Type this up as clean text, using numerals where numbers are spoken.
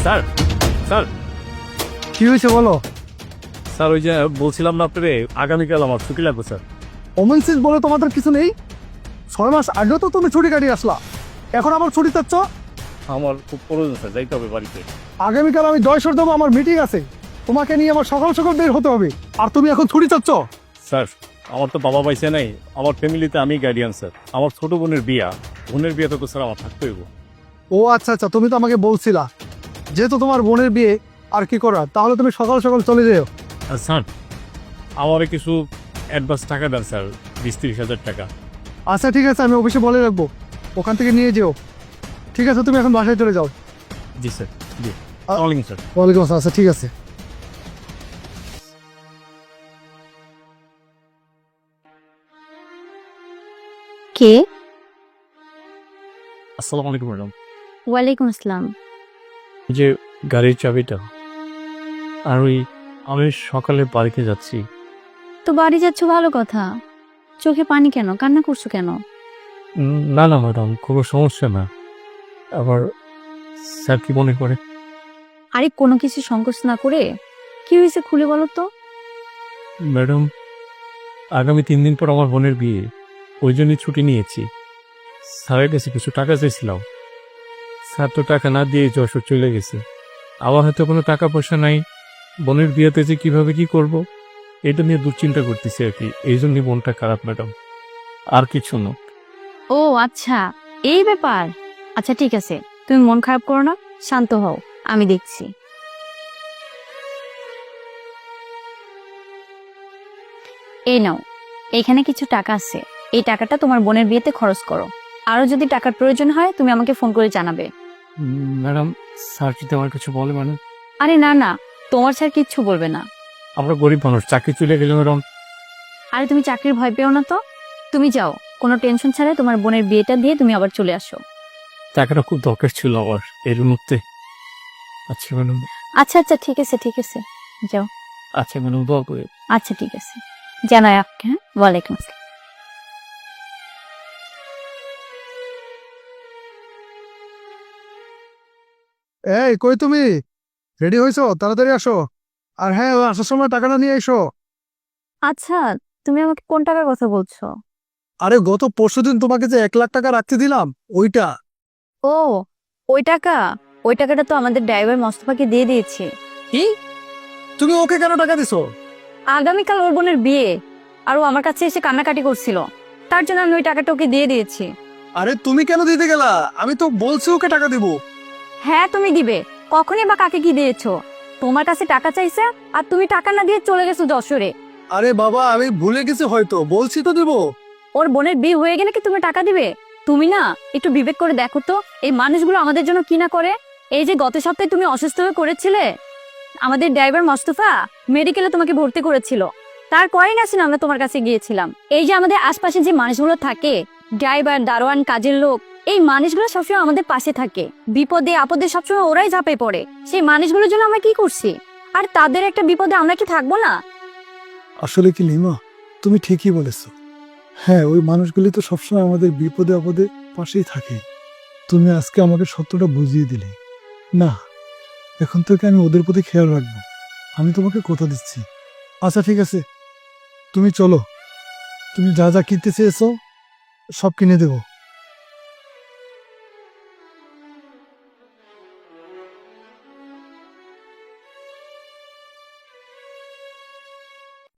Sir sir কি হয়েছে বলো? স্যার ওই যে বলছিলাম না আপনারে আগামীকাল আমার ছুটি লাগবে স্যার। ওমেন্সিস বলে তোমাদের কিছু নেই? 6 মাস আগেও তো তুমি ছুটি কাটিয়ে আসলা, এখন আবার ছুটি চাচ্ছ? আমার খুব প্রয়োজন স্যার, যাইতে হবে বাড়িতে। আগামীকাল আমি জয়সর দেবো, আমার মিটিং আছে, তোমাকে নিয়ে আমার সকাল সকাল বের হতে হবে, আর তুমি এখন ছুটি চাচ্ছ? স্যার আমার তো বাবা পাইছে নাই, আমার ফ্যামিলিতে আমি গার্ডিয়ান স্যার। আমার ছোট বোনের বিয়া, বোনের বিয়াতে তো স্যার আমার থাকতে হইব। ও আচ্ছা আচ্ছা, তুমি তো আমাকে বলছিলা যেহেতু তোমার বোনের বিয়ে, আর কি করার, তাহলে তুমি সকাল সকাল চলে যেও। আর স্যার আমার কিছু অ্যাডভান্স টাকা দেন স্যার, 20-30 হাজার টাকা। আচ্ছা ঠিক আছে, আমি অফিসে বলে রাখবো, ওখান থেকে নিয়ে যেও। ঠিক আছে, তুমি এখন বাসায় চলে যাও। জি স্যার, জি ওয়ালাইকুম স্যার। ওয়ালাইকুম আসসালাম। আচ্ছা ঠিক আছে। কে? আসসালামু আলাইকুম ম্যাডাম। ওয়ালাইকুম আসসালাম। যে গাড়ির চাবিটা, আর ওই আমি সকালে বাড়িতে যাচ্ছি। তো বাড়ি যাচ্ছ, ভালো কথা। চোখে পানি কেন? কান্না করছো কেন? না না ম্যাডাম, কোনো সমস্যা না। আবার স্যার কি মনে করে? আরে কোনো কিছু সংকোচ না করে কি হয়েছে খুলে বলো তো। ম্যাডাম আগামী 3 দিন পর আমার বোনের বিয়ে, ওই জন্যই ছুটি নিয়েছি। স্যারের কাছে কিছু টাকা চাইছিলাম, স্যার তো টাকা না দিয়ে যশোর চলে গেছে। আমার হয়তো কোনো টাকা পয়সা নাই, বোনের বিয়েতে যে কিভাবে কি করব এটা নিয়ে দুশ্চিন্তা করতেছি আর কি, এই জন্যই মনটা খারাপ ম্যাডাম, আর কিছু না। ও আচ্ছা, এই ব্যাপার। আচ্ছা ঠিক আছে, তুমি মন খারাপ করো না, শান্ত হও, আমি দেখছি। এই নাও, এখানে কিছু টাকা আছে, এই টাকাটা তোমার বোনের বিয়েতে খরচ করো। আরো যদি টাকার প্রয়োজন হয় তুমি আমাকে ফোন করে জানাবে। ম্যাডাম স্যার যদি আমার কিছু বলে মানে? আরে না না, তোমার স্যার কিচ্ছু বলবে না। আমরা গরিব মানুষ, চাকরি চলে গেলে ম্যাডাম। আরে তুমি চাকরির ভয় পেও না তো, তুমি যাও, কোনো টেনশন ছাড়াই তোমার বোনের বিয়েটা দিয়ে তুমি আবার চলে আসো। টাকাটা খুব দরকার ছিল আমার এর মুহূর্তে। আচ্ছা ম্যাডাম। আচ্ছা আচ্ছা ঠিক আছে ঠিক আছে, যাও। আচ্ছা ম্যাডাম, দোয়া করে। আচ্ছা ঠিক আছে, জানাই আপনি। হ্যাঁ, ওয়ালাইকুম আসসালাম। এই কই তুমি? রেডি হয়েছো? তাড়াতাড়ি আসো। আর হ্যাঁ, ওই আসার সময় টাকাটা নিয়ে এসো। আচ্ছা, তুমি আমাকে কোন টাকার কথা বলছো? আরে গত পরশুদিন তোমাকে যে 1 লাখ টাকা রাখতে দিলাম, ওইটা। ও, ওই টাকা? ওই টাকাটা তো আমাদের ড্রাইভার মোস্তফাকে দিয়ে দিয়েছি। কি? তুমি ওকে কেন টাকা দিছো? আগামীকাল ওর বোনের বিয়ে, আর ও আমার কাছে এসে কান্নাকাটি করছিল, তার জন্য আমি ওই টাকাটা ওকে দিয়ে দিয়েছি। আরে তুমি কেন দিতে গেলা? আমি তো বলছি ওকে টাকা দিব। হ্যাঁ তুমি দিবে, কখনই বা কাকে কি দিয়েছো? তোমার কাছে টাকা চাইছে আর তুমি টাকা না দিয়ে চলে গেছো যশোরে। আরে বাবা, আমি ভুলে গেছি হয়তো, বলছি তো দিব। ওর বোনের বিয়ে হয়ে গেলে কি তুমি টাকা দিবে? তুমি না একটু বিবেক করে দেখো তো, এই মানুষগুলো আমাদের জন্য কি না করে। এই যে গত সপ্তাহে তুমি অসুস্থ হয়ে করেছিলে, আমাদের ড্রাইভার মোস্তফা মেডিকেলে তোমাকে ভর্তি করেছিল, তার কয়েক আসেন আমরা তোমার কাছে গিয়েছিলাম। এই যে আমাদের আশপাশে যে মানুষগুলো থাকে, ড্রাইভার, দারোয়ান, কাজের লোক, এই মানুষগুলো সবসময় আমাদের পাশে থাকে, বিপদে আপদে সবসময় ওরাই ঝাঁপে পড়ে। সেই মানুষগুলোর জন্য আমরা কি করছি, আর তাদের একটা বিপদে আমরা কি থাকবো না? আসলে কি লিমা, তুমি ঠিকই বলেছো। হ্যাঁ, ওই মানুষগুলি তো সবসময় আমাদের বিপদে আপদে পাশেই থাকে। তুমি আজকে আমাকে সত্যটা বুঝিয়ে দিলে। না, এখন থেকে আমি ওদের প্রতি খেয়াল রাখবো, আমি তোমাকে কথা দিচ্ছি। আচ্ছা ঠিক আছে, তুমি চলো, তুমি যা যা কিনতে চেয়েছো সব কিনে দেবো।